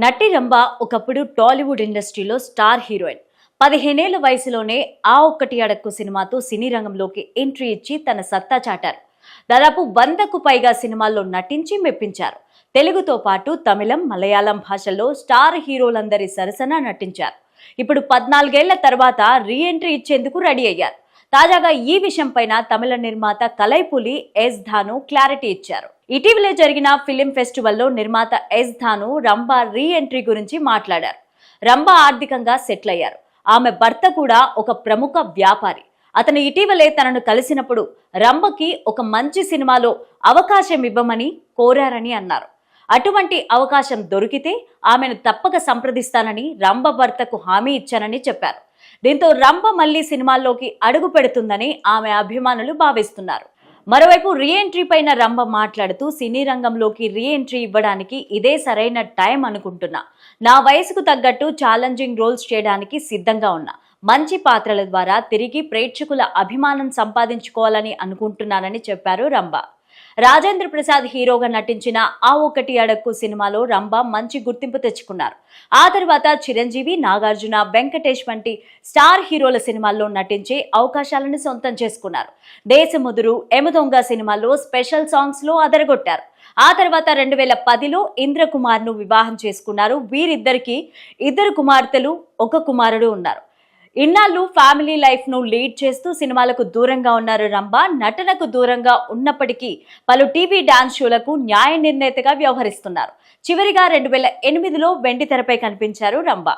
నటి రంభ ఒకప్పుడు టాలీవుడ్ ఇండస్ట్రీలో స్టార్ హీరోయిన్. 15 ఏళ్ల వయసులోనే ఆ ఒక్కటి అడక్కు సినిమాతో సినీ రంగంలోకి ఎంట్రీ ఇచ్చి తన సత్తా చాటారు. దాదాపు 100కు పైగా సినిమాల్లో నటించి మెప్పించారు. తెలుగుతో పాటు తమిళం, మలయాళం భాషల్లో స్టార్ హీరోలందరి సరసన నటించారు. ఇప్పుడు 14 ఏళ్ల తర్వాత రీ ఎంట్రీ ఇచ్చేందుకు రెడీ అయ్యారు. తాజాగా ఈ విషయంపైన తమిళ నిర్మాత కలైపులి ఎస్ ధాను క్లారిటీ ఇచ్చారు. ఇటీవలే జరిగిన ఫిలిం ఫెస్టివల్లో నిర్మాత S Thanu Rambha re entry గురించి మాట్లాడారు. రంభ ఆర్థికంగా సెటిల్ అయ్యారు. ఆమె భర్త కూడా ఒక ప్రముఖ వ్యాపారి. అతను ఇటీవలే తనను కలిసినప్పుడు రంభకి ఒక మంచి సినిమాలో అవకాశం ఇవ్వమని కోరారని అన్నారు. అటువంటి అవకాశం దొరికితే ఆమెను తప్పక సంప్రదిస్తానని రంభ భర్తకు హామీ ఇచ్చానని చెప్పారు. దీంతో రంభ మళ్లీ సినిమాల్లోకి అడుగు పెడుతుందని ఆమె అభిమానులు భావిస్తున్నారు. మరోవైపు రీ ఎంట్రీ పైన రంభ మాట్లాడుతూ సినీ రంగంలోకి రీ ఎంట్రీ ఇవ్వడానికి ఇదే సరైన టైం అనుకుంటున్నా. నా వయసుకు తగ్గట్టు ఛాలెంజింగ్ రోల్స్ చేయడానికి సిద్ధంగా ఉన్నా. మంచి పాత్రల ద్వారా తిరిగి ప్రేక్షకుల అభిమానం సంపాదించుకోవాలని అనుకుంటున్నానని చెప్పారు రంభ. రాజేంద్ర ప్రసాద్ హీరోగా నటించిన ఆ ఒకటి అడక్కు సినిమాలో రంభ మంచి గుర్తింపు తెచ్చుకున్నారు. ఆ తర్వాత చిరంజీవి, నాగార్జున, వెంకటేష్ వంటి స్టార్ హీరోల సినిమాల్లో నటించే అవకాశాలను సొంతం చేసుకున్నారు. దేశముదురు, ఎమదొంగ సినిమాల్లో స్పెషల్ సాంగ్స్ లో అదరగొట్టారు. ఆ తర్వాత 2010లో ఇంద్రకుమార్ను వివాహం చేసుకున్నారు. వీరిద్దరికి 2 కుమార్తెలు, 1 కుమారుడు ఉన్నారు. ఇన్నాళ్ళు ఫ్యామిలీ లైఫ్ ను లీడ్ చేస్తూ సినిమాలకు దూరంగా ఉన్నారు రంభ. నటనకు దూరంగా ఉన్నప్పటికీ పలు టీవీ డాన్స్ షోలకు న్యాయ నిర్ణేతగా వ్యవహరిస్తున్నారు. చివరిగా 2008లో వెండితెరపై కనిపించారు రంభ.